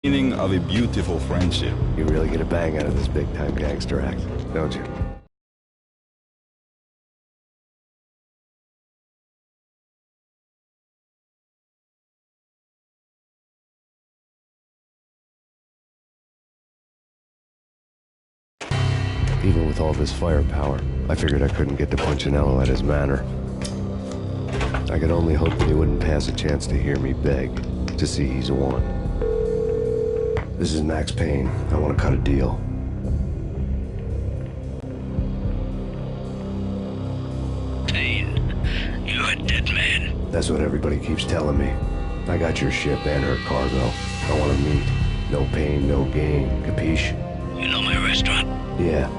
Beginning of a beautiful friendship. You really get a bang out of this big-time gangster act, don't you? Even with all this firepower, I figured I couldn't get to Punchinello at his manor. I could only hope that he wouldn't pass a chance to hear me beg to see he's won. This is Max Payne. I want to cut a deal. Payne, you're a dead man. That's what everybody keeps telling me. I got your ship and her cargo. I want to meet. No pain, no gain. Capiche? You know my restaurant? Yeah.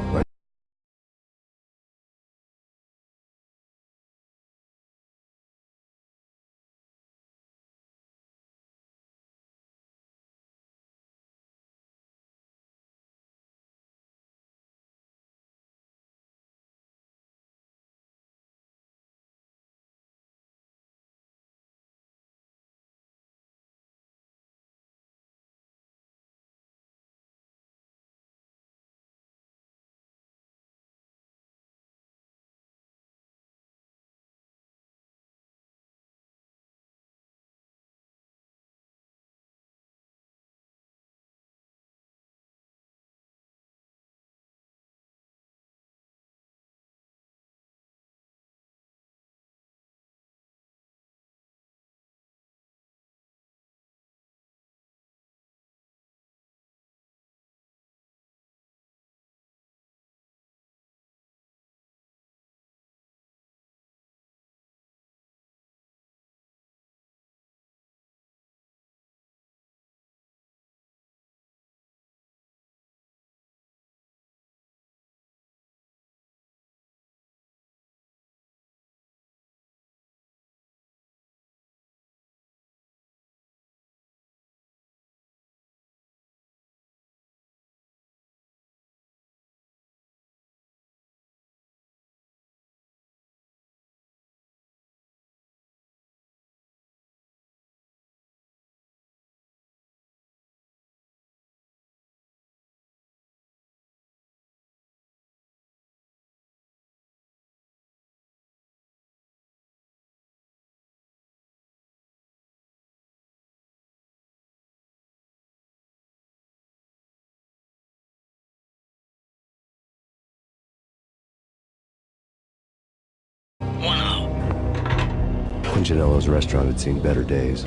Punchinello's restaurant had seen better days.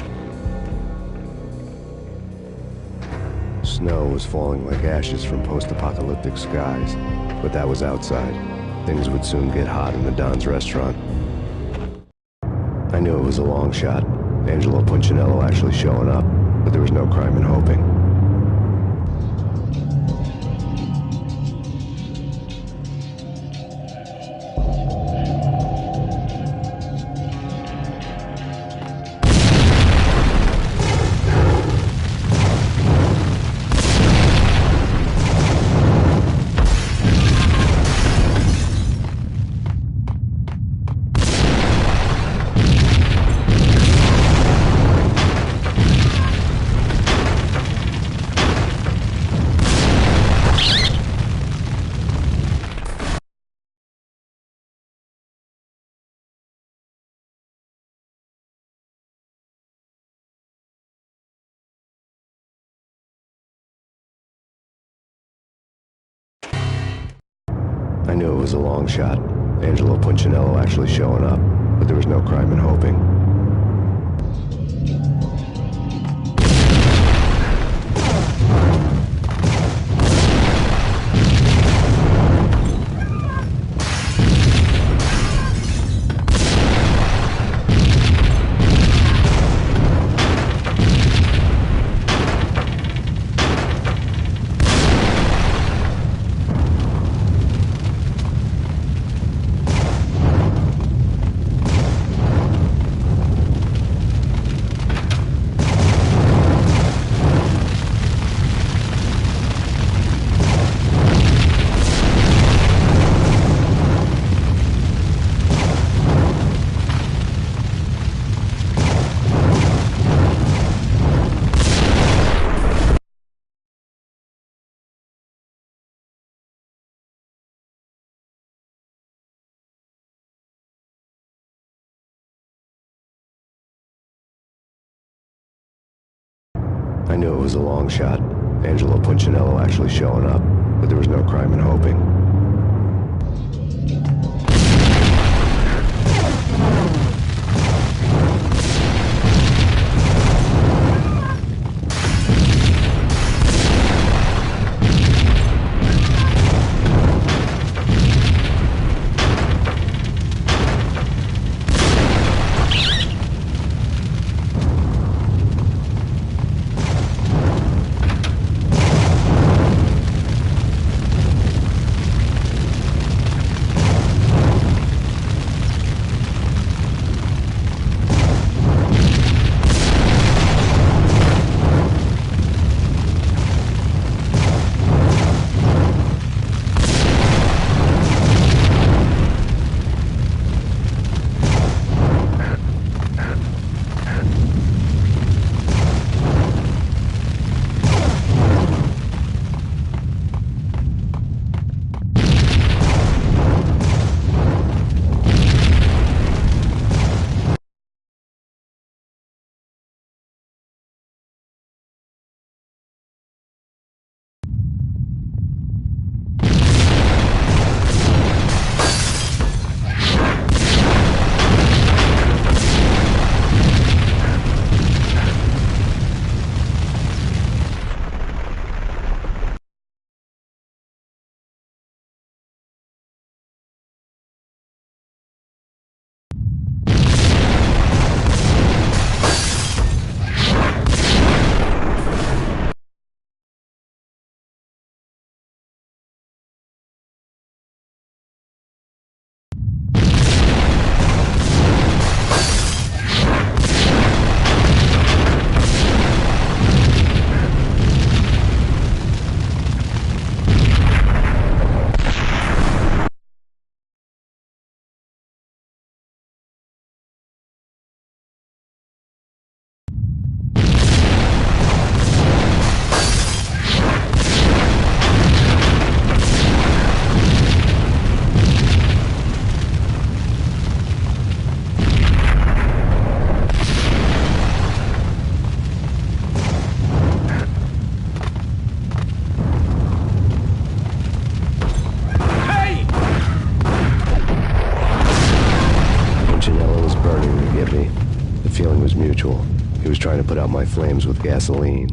Snow was falling like ashes from post-apocalyptic skies, but that was outside. Things would soon get hot in the Don's restaurant. I knew it was a long shot, Angelo Punchinello actually showing up, but there was no crime in hoping. I knew it was a long shot, Angelo Punchinello actually showing up, but there was no crime in hoping. I knew it was a long shot, Angelo Punchinello actually showing up, but there was no crime in hoping. The feeling was mutual. He was trying to put out my flames with gasoline.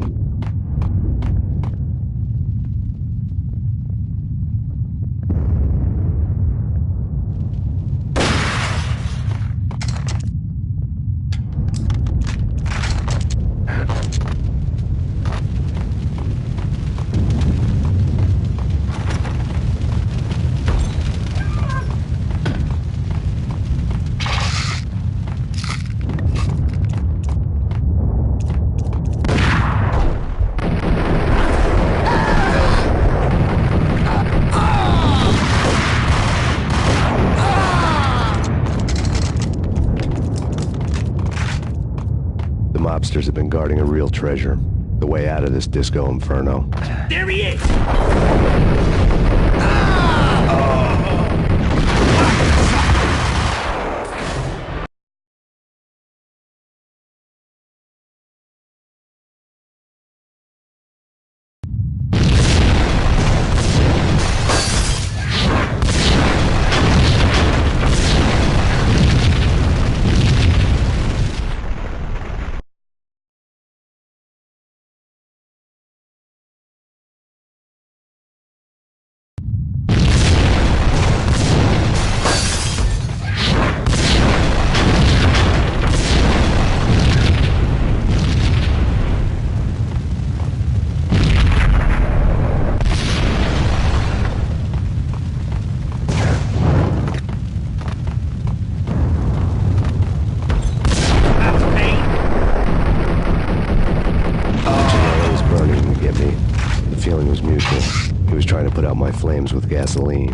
Mobsters have been guarding a real treasure. The way out of this disco inferno. There he is! The feeling was mutual. He was trying to put out my flames with gasoline.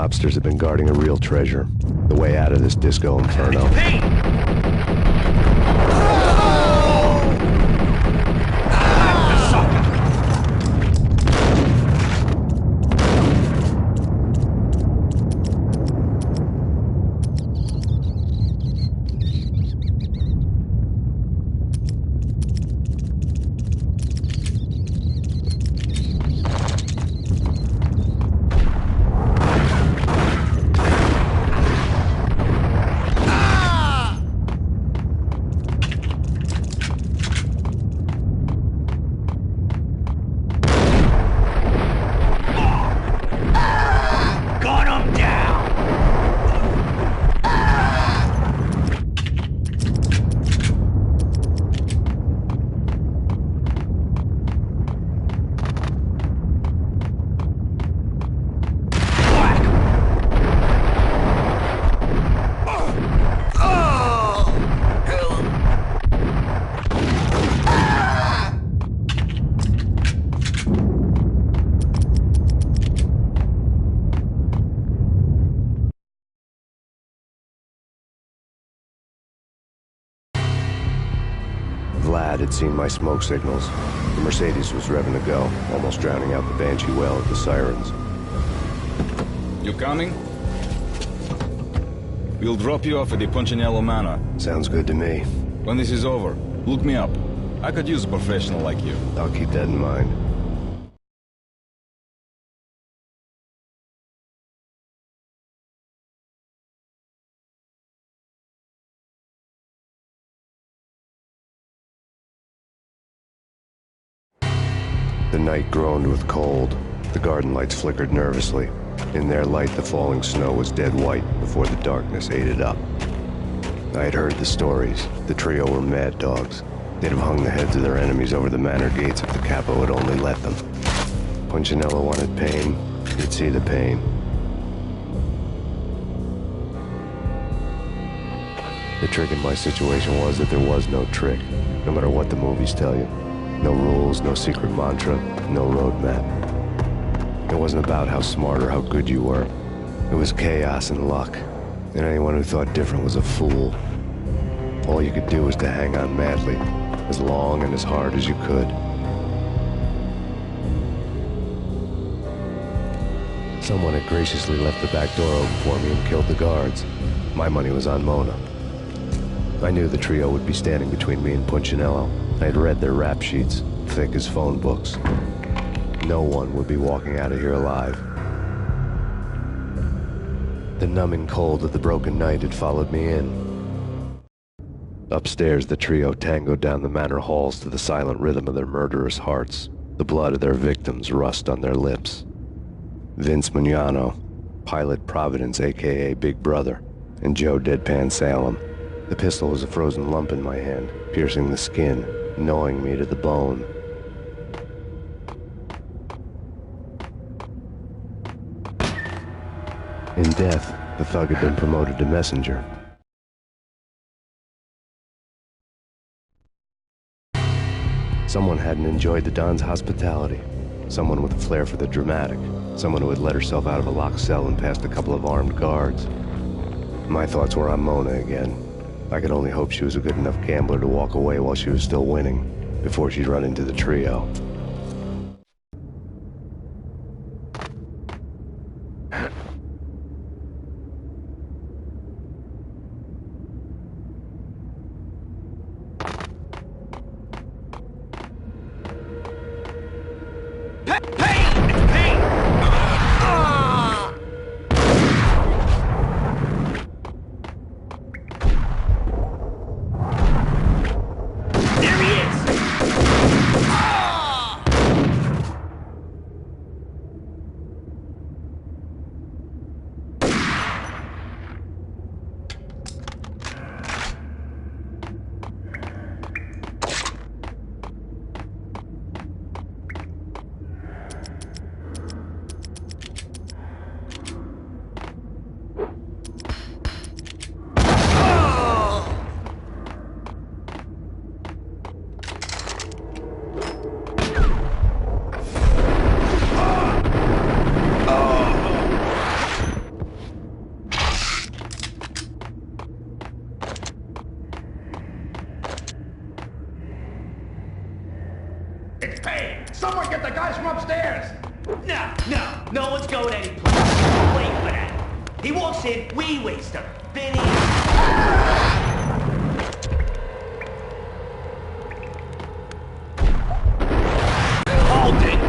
mobsters have been guarding a real treasure. The way out of this disco inferno. Vlad had seen my smoke signals. The Mercedes was revving to go, almost drowning out the Banshee wail of the sirens. You coming? We'll drop you off at the Punchinello Manor. Sounds good to me. When this is over, look me up. I could use a professional like you. I'll keep that in mind. The night groaned with cold. The garden lights flickered nervously. In their light, the falling snow was dead white before the darkness ate it up. I had heard the stories. The trio were mad dogs. They'd have hung the heads of their enemies over the manor gates if the capo had only let them. Punchinello wanted Payne. He'd see the pain. The trick in my situation was that there was no trick, no matter what the movies tell you. No rules, no secret mantra, no roadmap. It wasn't about how smart or how good you were. It was chaos and luck, and anyone who thought different was a fool. All you could do was to hang on madly, as long and as hard as you could. Someone had graciously left the back door open for me and killed the guards. My money was on Mona. I knew the trio would be standing between me and Punchinello. I had read their rap sheets, thick as phone books. No one would be walking out of here alive. The numbing cold of the broken night had followed me in. Upstairs, the trio tangoed down the manor halls to the silent rhythm of their murderous hearts, the blood of their victims rust on their lips. Vince Mugnano, Pilot Providence, a.k.a. Big Brother, and Joe Deadpan Salem. The pistol was a frozen lump in my hand, piercing the skin, gnawing me to the bone. In death, the thug had been promoted to messenger. Someone hadn't enjoyed the Don's hospitality. Someone with a flair for the dramatic. Someone who had let herself out of a locked cell and past a couple of armed guards. My thoughts were on Mona again. I could only hope she was a good enough gambler to walk away while she was still winning, before she'd run into the trio. It's Payne! Someone get the guys from upstairs! No one's going anyplace. Wait for that. He walks in, we waste him. Benny. Hold it!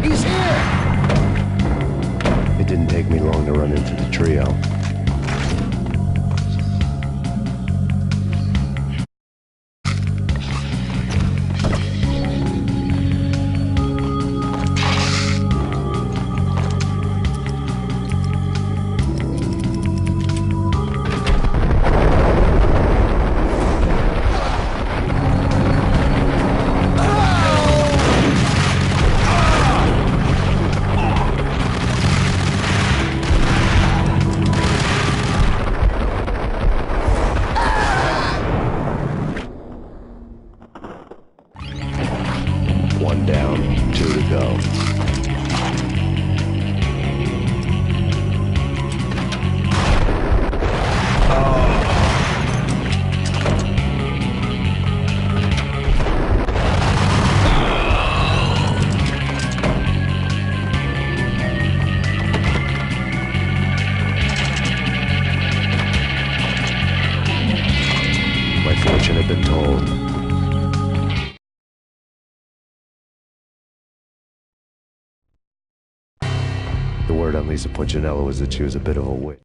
He's here! It didn't take me long to run into the trio. One down, 2 to go. My fortune had been told. The word on Lisa Punchinello was that she was a bit of a witch.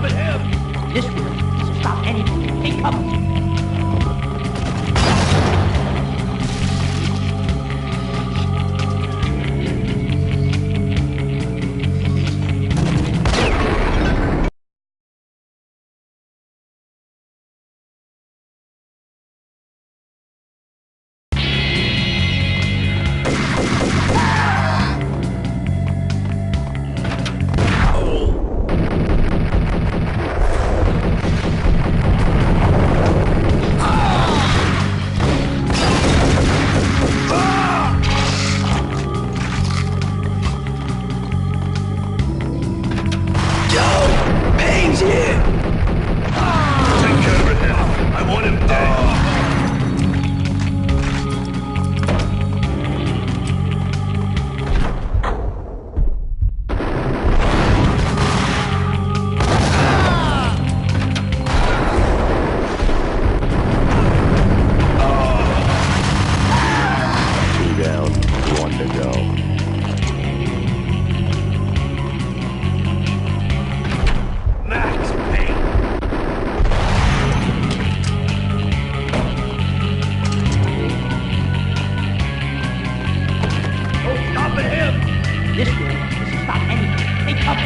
stopping him? This will stop anything. Hey, come. Payne's here! Take care of him. I want him dead. Two down, one to go. Max Payne. No stopping him. This will stop anything. Hey, come.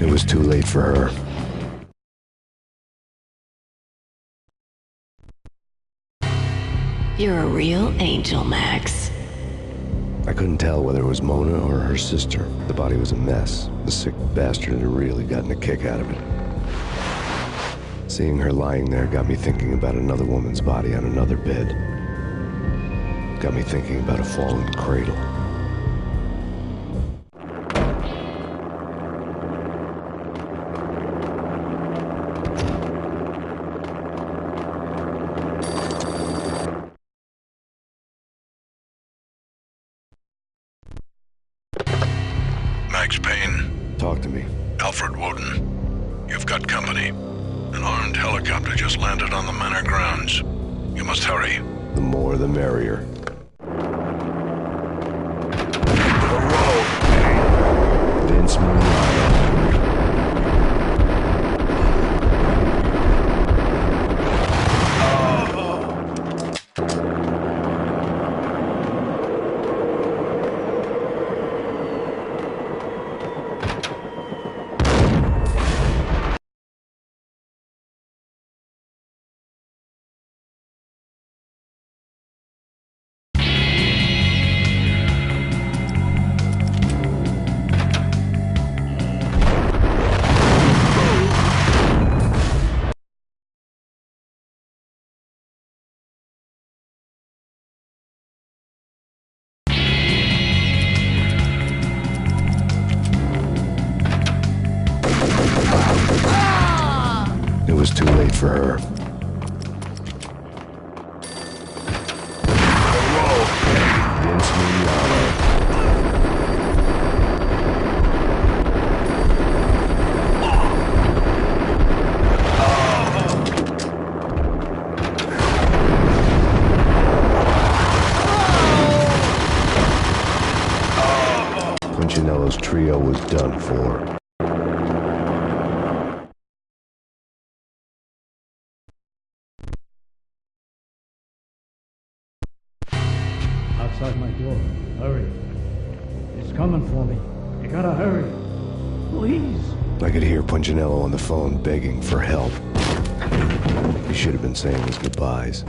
It was too late for her. You're a real angel, Max. I couldn't tell whether it was Mona or her sister. The body was a mess. The sick bastard had really gotten a kick out of it. Seeing her lying there got me thinking about another woman's body on another bed. Got me thinking about a fallen cradle. Max Payne, Talk to me. Alfred Woden. You've got company. An armed helicopter just landed on the manor grounds. You must hurry. The more the merrier. Vince Milano. It was too late for her. Vince Milano. Punchinello's trio was done for. coming for me. You gotta hurry. Please. I could hear Punchinello on the phone begging for help. He should have been saying his goodbyes.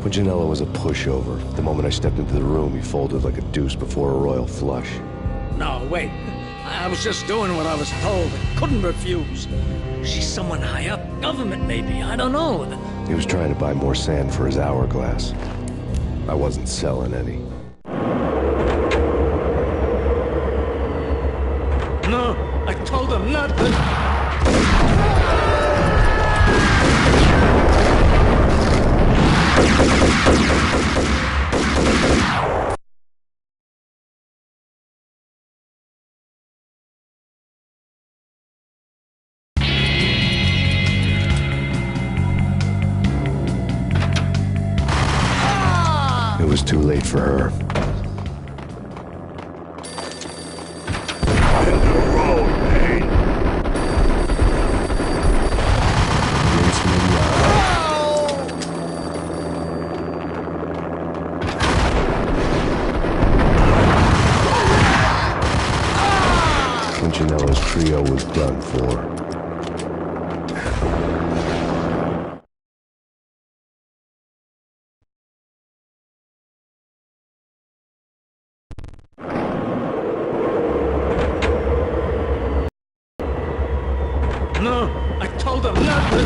Punchinello was a pushover. The moment I stepped into the room, he folded like a deuce before a royal flush. No, wait. I was just doing what I was told. I couldn't refuse. She's someone high up. Government, maybe. I don't know. He was trying to buy more sand for his hourglass. I wasn't selling any. No, I told him not to. It was too late for her. End the road, Payne. Punchinello's trio was done for. No, I told him not to.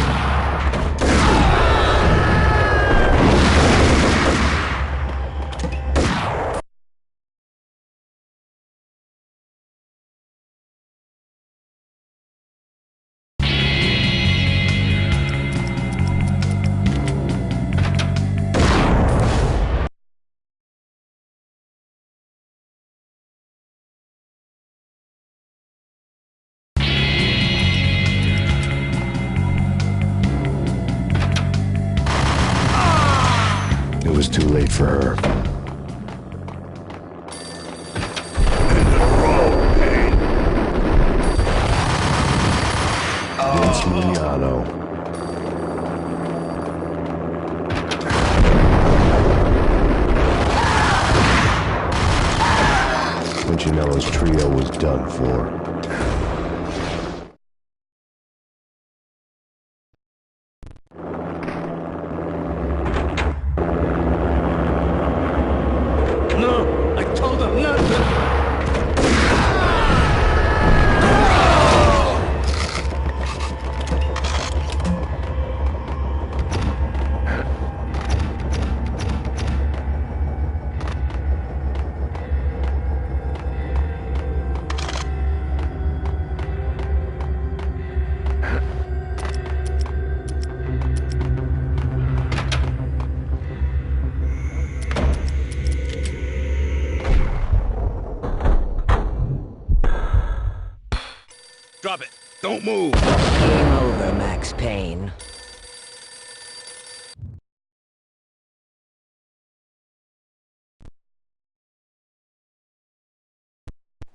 It was too late for her. End the road, Payne. Vince Mignano. Punchinello's trio was done for. No, I told him not to. Drop it. Don't move. Game over, Max Payne.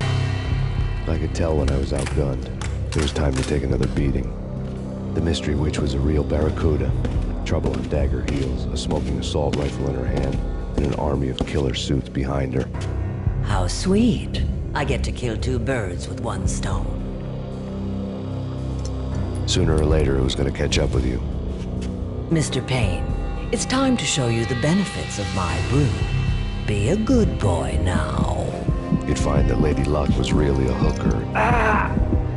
I could tell when I was outgunned. It was time to take another beating. The mystery witch was a real barracuda. Trouble on dagger heels, a smoking assault rifle in her hand, and an army of killer suits behind her. How sweet. I get to kill two birds with one stone. Sooner or later, it was going to catch up with you. Mr. Payne, it's time to show you the benefits of my brew. Be a good boy now. You'd find that Lady Luck was really a hooker.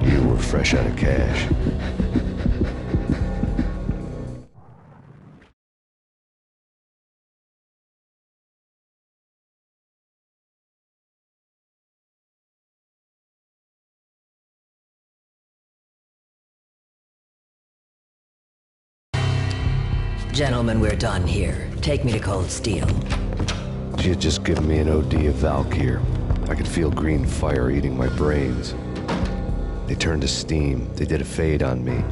You were fresh out of cash. Gentlemen, we're done here. Take me to Cold Steel. She had just given me an OD of Valkyr. I could feel green fire eating my brains. They turned to steam. They did a fade on me.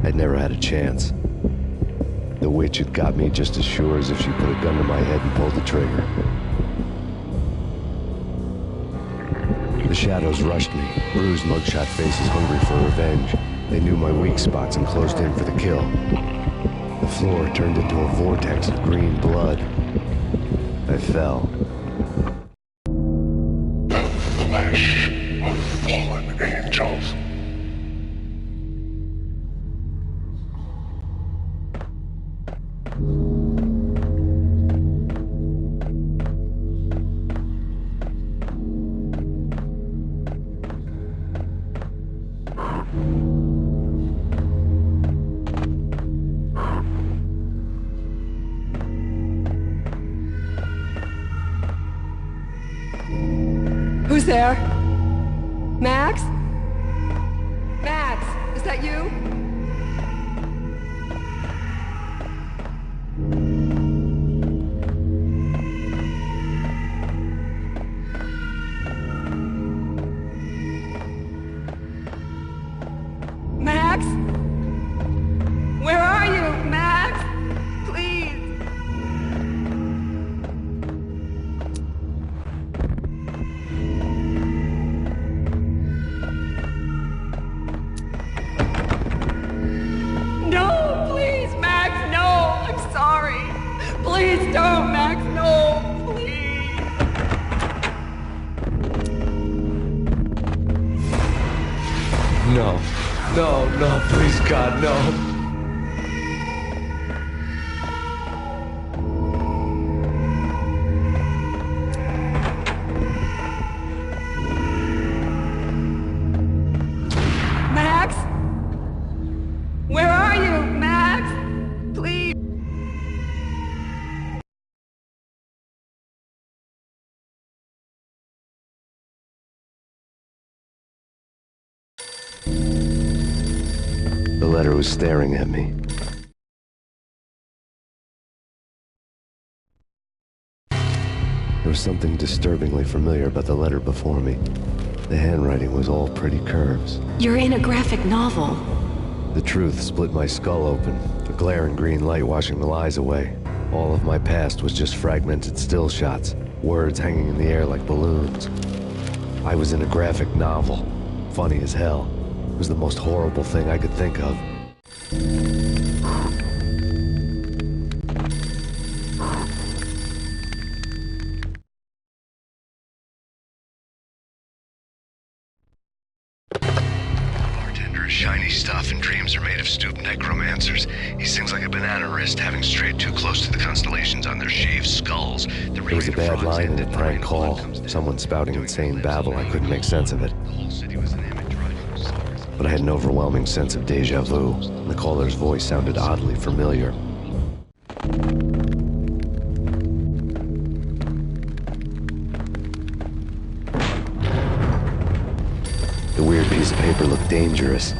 I'd never had a chance. The witch had got me just as sure as if she put a gun to my head and pulled the trigger. The shadows rushed me, bruised mugshot faces hungry for revenge. They knew my weak spots and closed in for the kill. The floor turned into a vortex of green blood. I fell. The flesh of fallen angels. Who's there? Max? Max, is that you? Max? Where are you, Max? Please. No, please, Max, no. I'm sorry. Please don't, Max, no. Please. No. No, please, God, no. Max? Where are you, Max? Please. The letter was staring at me. There was something disturbingly familiar about the letter before me. The handwriting was all pretty curves. You're in a graphic novel. The truth split my skull open, a glaring green light washing the lies away. All of my past was just fragmented still shots, words hanging in the air like balloons. I was in a graphic novel. Funny as hell. It was the most horrible thing I could think of. Bartender is shiny stuff, and dreams are made of stooped necromancers. He sings like a banana wrist, having strayed too close to the constellations on their shaved skulls. There was a bad line in a prank call. Someone spouting insane babble. I couldn't make sense of it. But I had an overwhelming sense of deja vu. The caller's voice sounded oddly familiar. The weird piece of paper looked dangerous.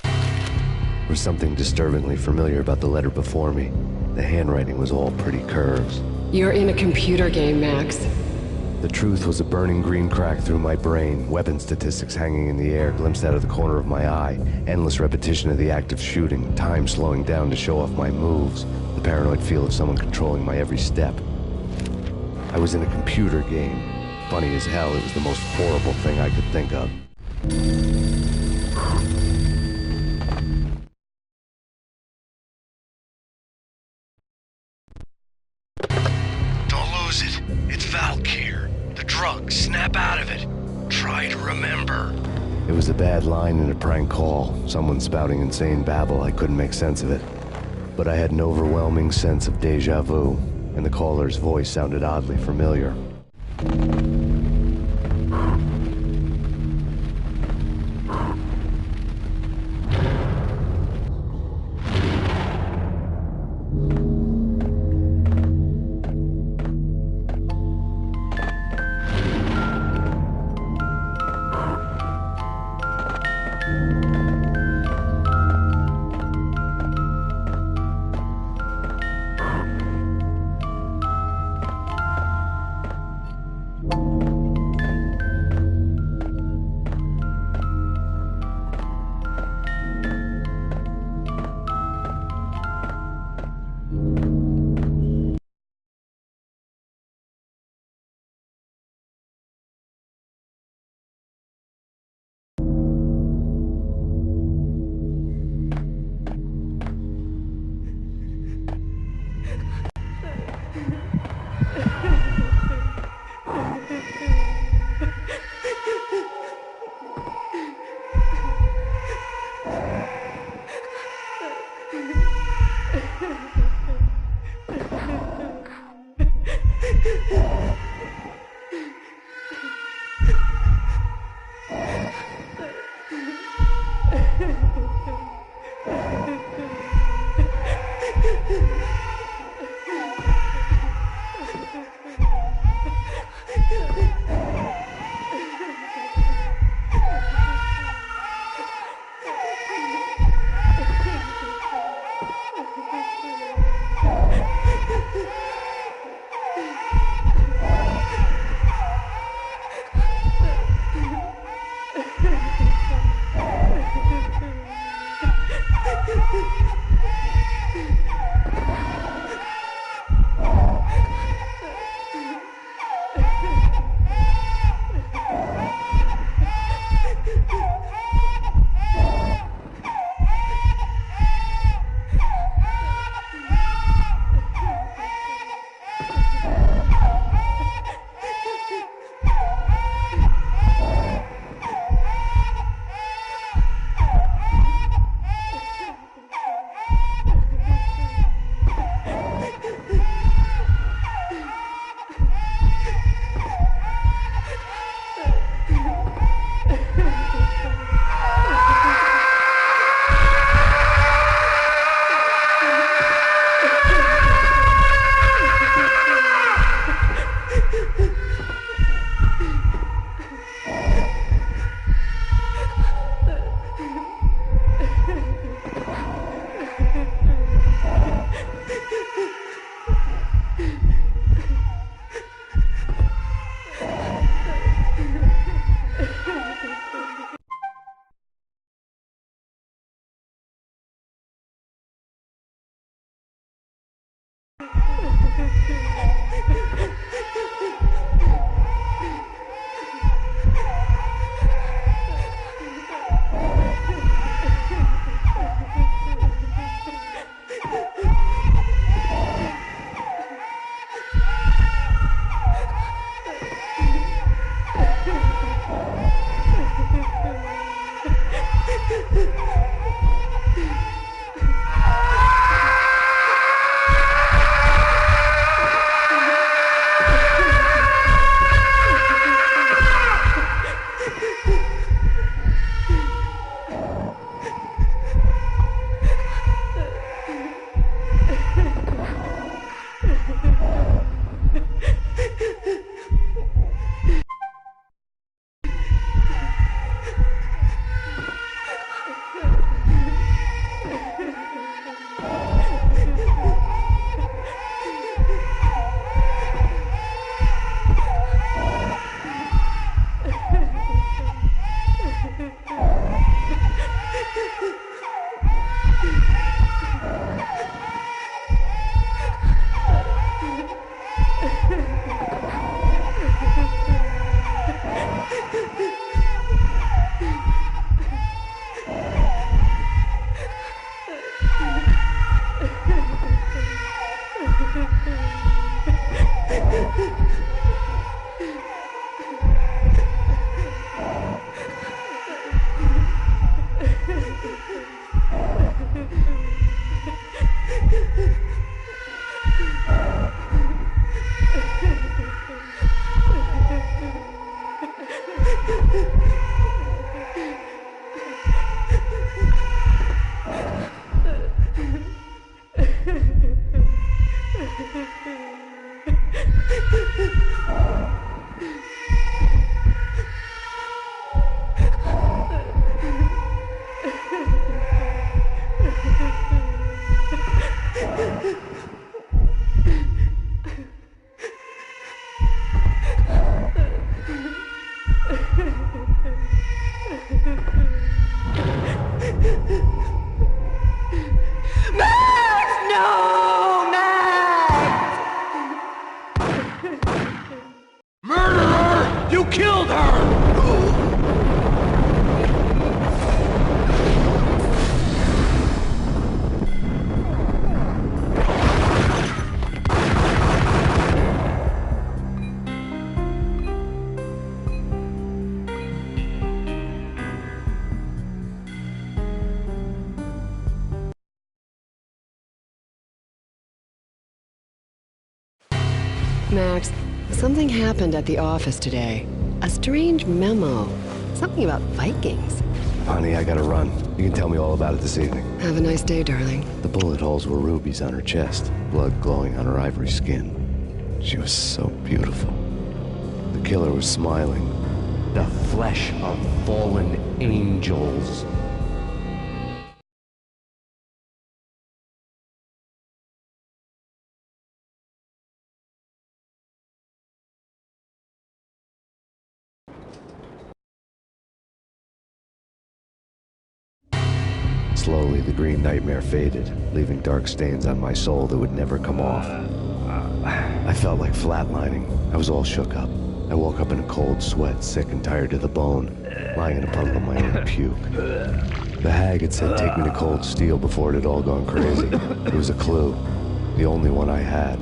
There was something disturbingly familiar about the letter before me. The handwriting was all pretty curves. You're in a computer game, Max. The truth was a burning green crack through my brain, weapon statistics hanging in the air, glimpsed out of the corner of my eye, endless repetition of the act of shooting, time slowing down to show off my moves, the paranoid feel of someone controlling my every step. I was in a computer game. Funny as hell, it was the most horrible thing I could think of. Don't lose it. It's Valkyr. The drug. Snap out of it. Try to remember. It was a bad line in a prank call. Someone spouting insane babble. I couldn't make sense of it. But I had an overwhelming sense of deja vu, and the caller's voice sounded oddly familiar. Max, something happened at the office today. A strange memo. Something about Vikings. Honey, I gotta run. You can tell me all about it this evening. Have a nice day, darling. The bullet holes were rubies on her chest, blood glowing on her ivory skin. She was so beautiful. The killer was smiling. The flesh of fallen angels. Slowly, the green nightmare faded, leaving dark stains on my soul that would never come off. I felt like flatlining. I was all shook up. I woke up in a cold sweat, sick and tired to the bone, lying in a puddle of my own puke. The hag had said take me to Cold Steel before it had all gone crazy. It was a clue, the only one I had.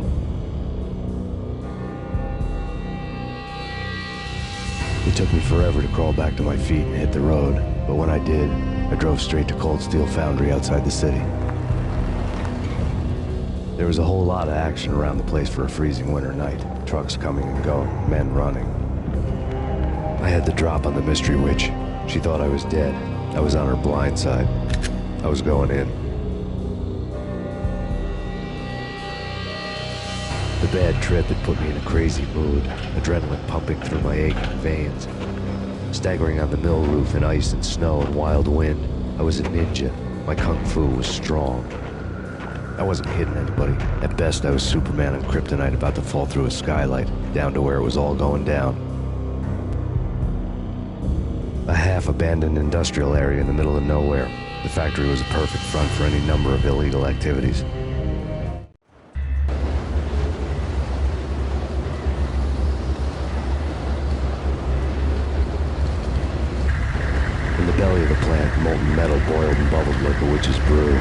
It took me forever to crawl back to my feet and hit the road, but when I did, I drove straight to Cold Steel Foundry outside the city. There was a whole lot of action around the place for a freezing winter night. Trucks coming and going, men running. I had the drop on the mystery witch. She thought I was dead. I was on her blind side. I was going in. The bad trip had put me in a crazy mood, adrenaline pumping through my aching veins. Staggering on the mill roof in ice and snow and wild wind, I was a ninja. My kung fu was strong. I wasn't hitting anybody. At best, I was Superman on kryptonite about to fall through a skylight, down to where it was all going down. A half-abandoned industrial area in the middle of nowhere. The factory was a perfect front for any number of illegal activities. In the belly of the plant, molten metal boiled and bubbled like a witch's brew.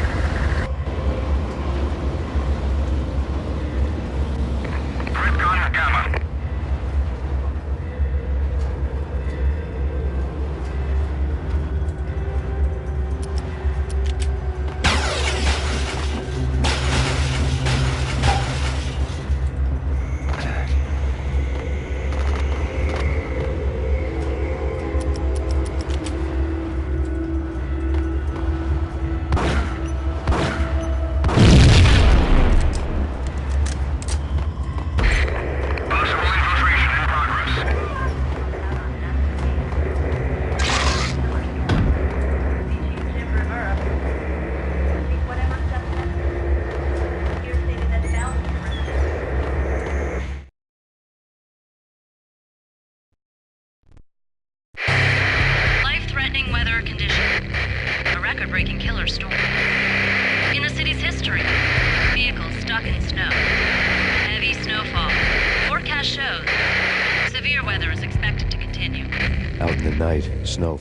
Weather condition. A record-breaking killer storm. In the city's history, vehicles stuck in snow. Heavy snowfall. Forecast shows severe weather is expected to continue. Out in the night, snow.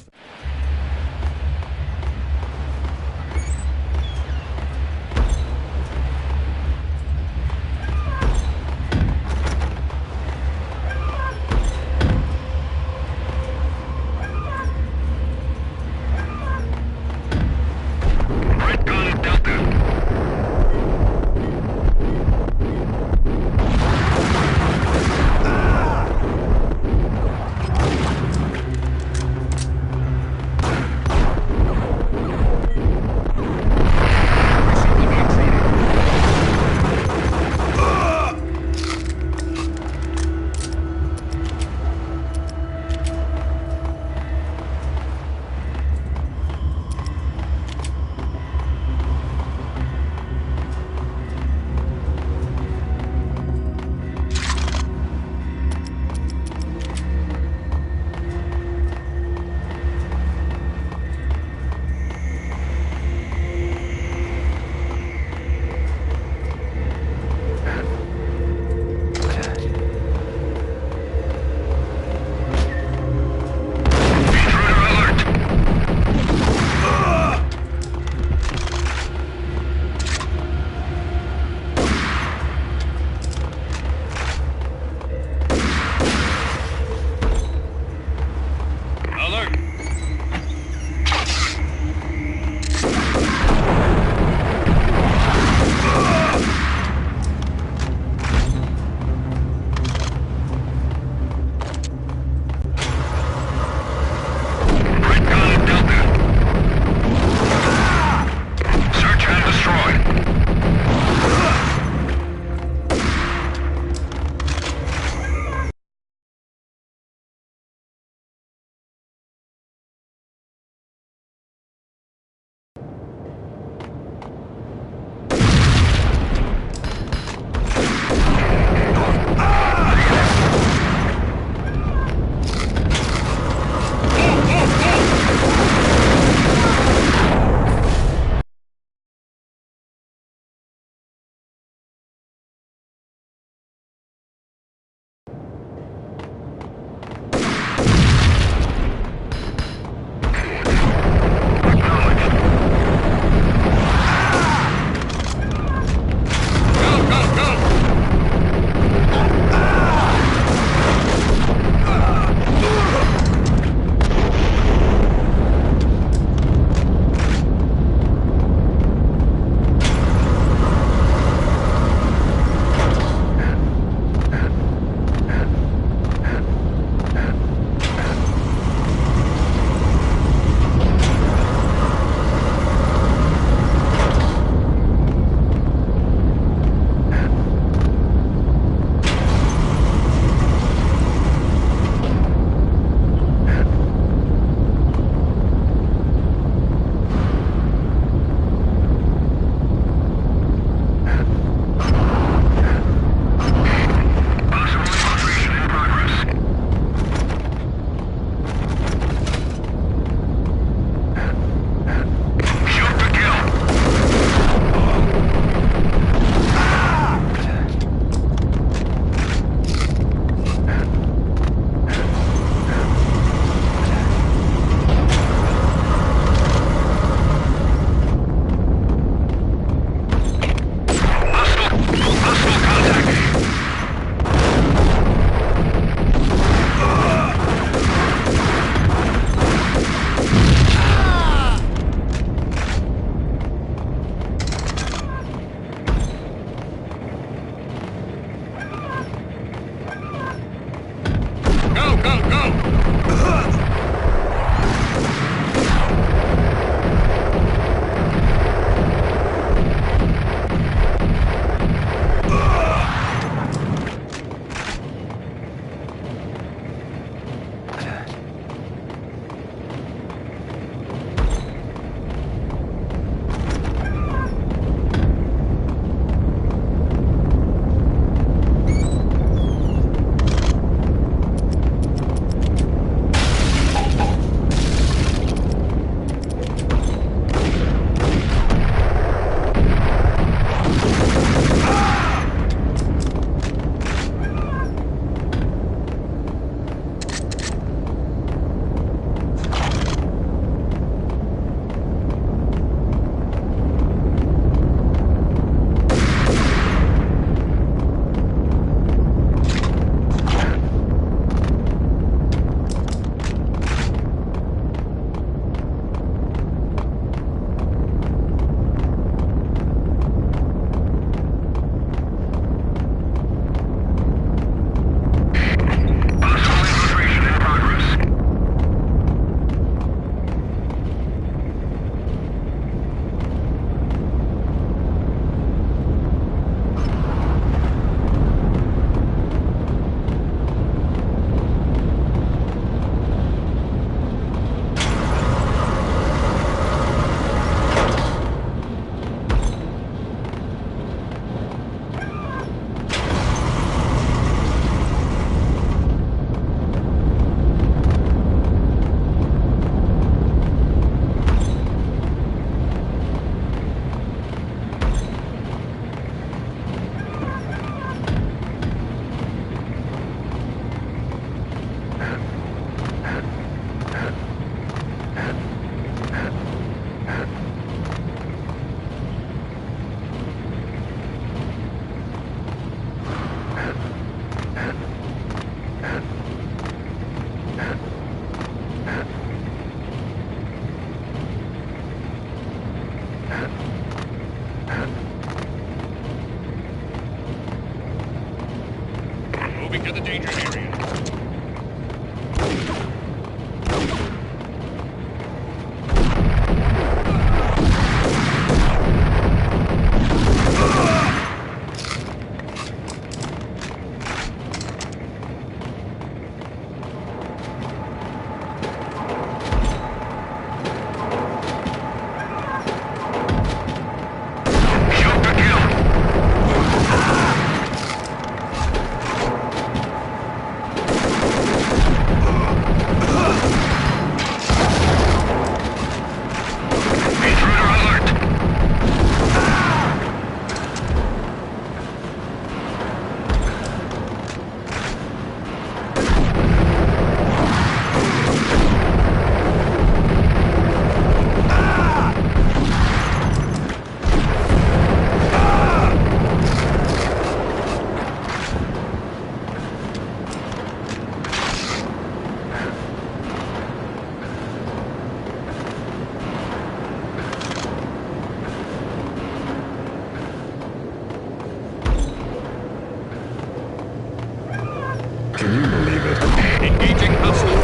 Moving to the danger area. Can you believe it? Engaging hostile.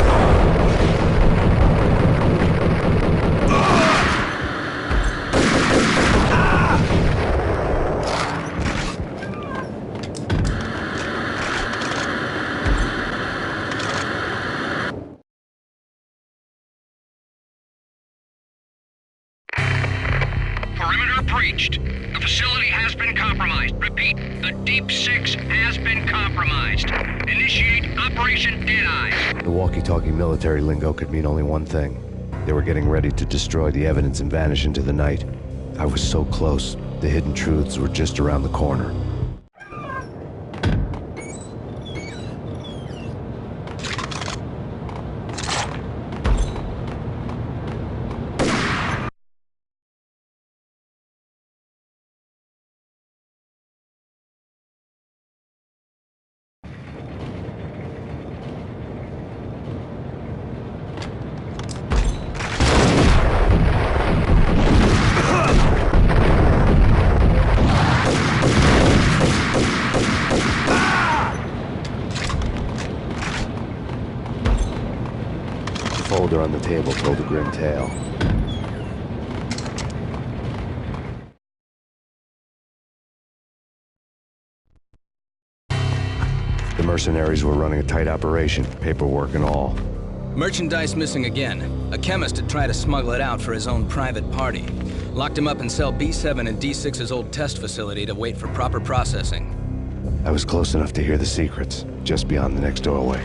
Perimeter breached. The facility has been compromised. Repeat, the Deep Six has been compromised. Initiate Operation Deadeye. The walkie-talkie military lingo could mean only one thing. They were getting ready to destroy the evidence and vanish into the night. I was so close. The hidden truths were just around the corner. The folder on the table told a grim tale. The mercenaries were running a tight operation, paperwork and all. Merchandise missing again. A chemist had tried to smuggle it out for his own private party. Locked him up in cell B7 in D6's old test facility to wait for proper processing. I was close enough to hear the secrets, just beyond the next doorway.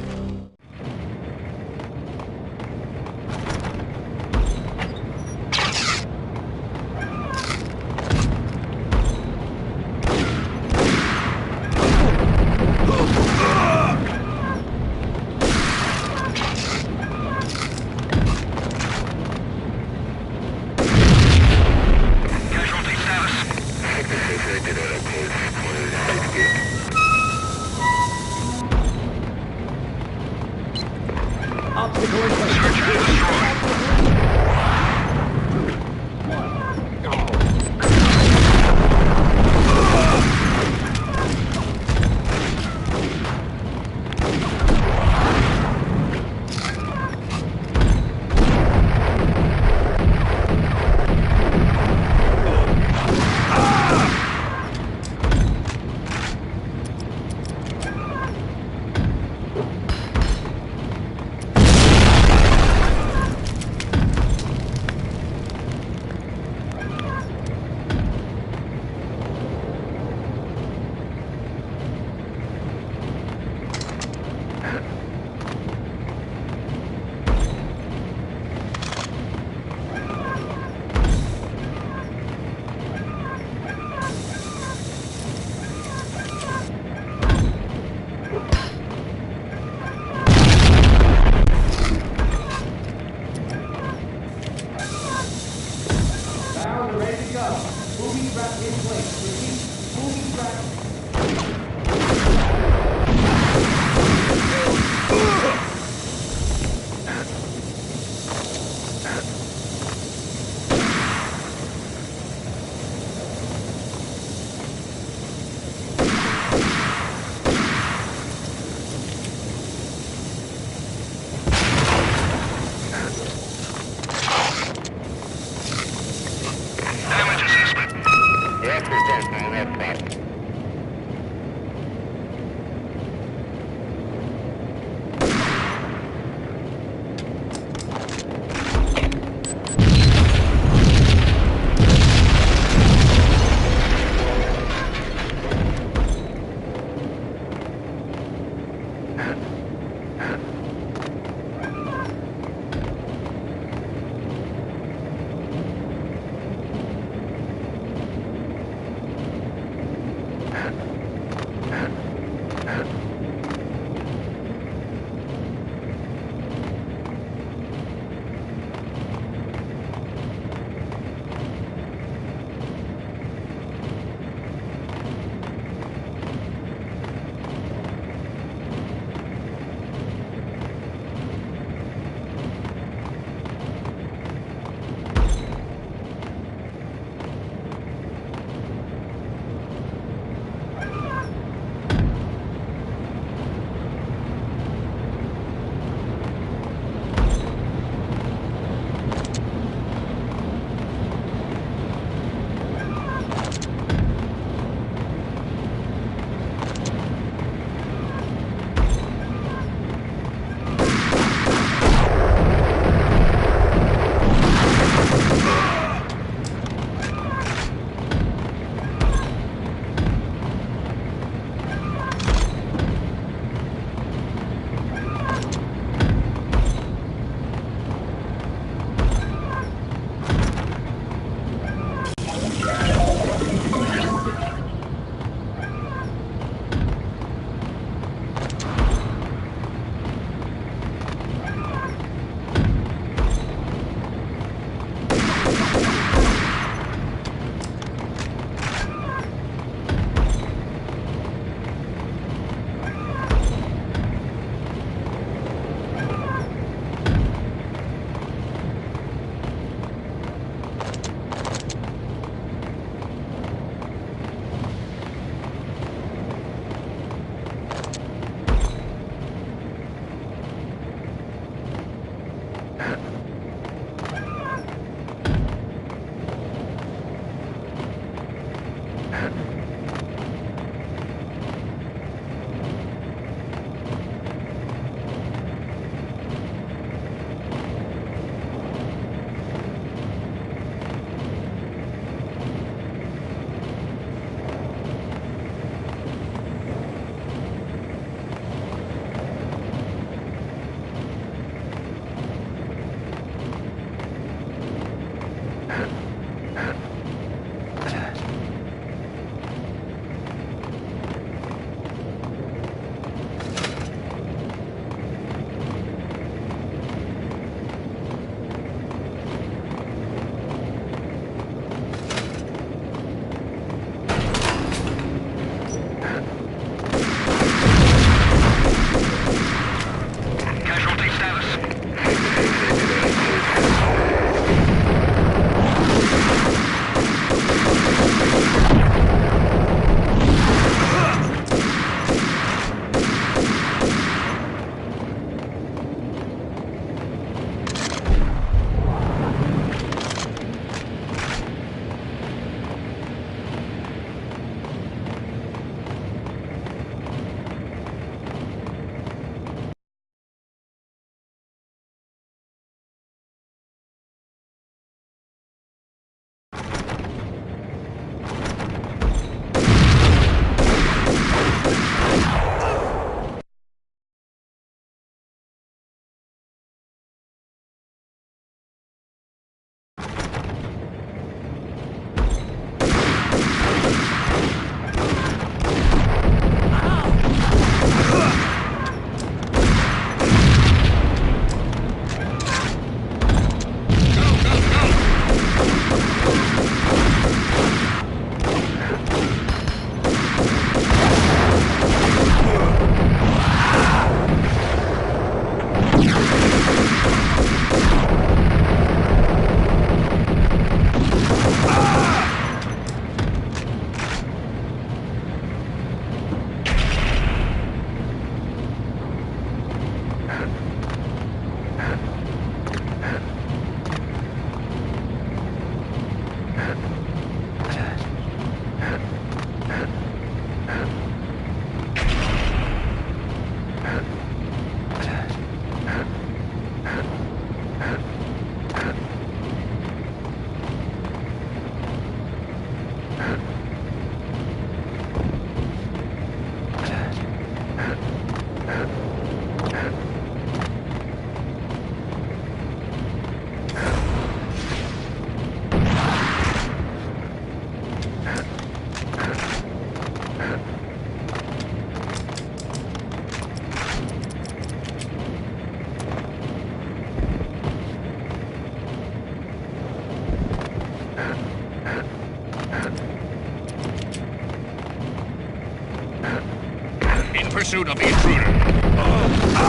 pursuit of the intruder.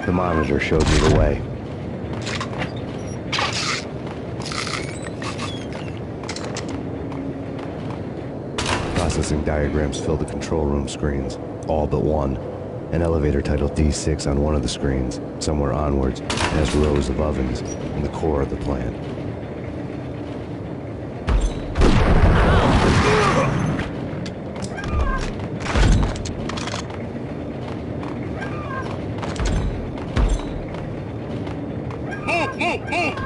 The monitor showed me the way. Processing diagrams fill the control room screens, all but one. An elevator titled D6 on one of the screens. Somewhere onwards, it has rows of ovens in the core of the plant. Move!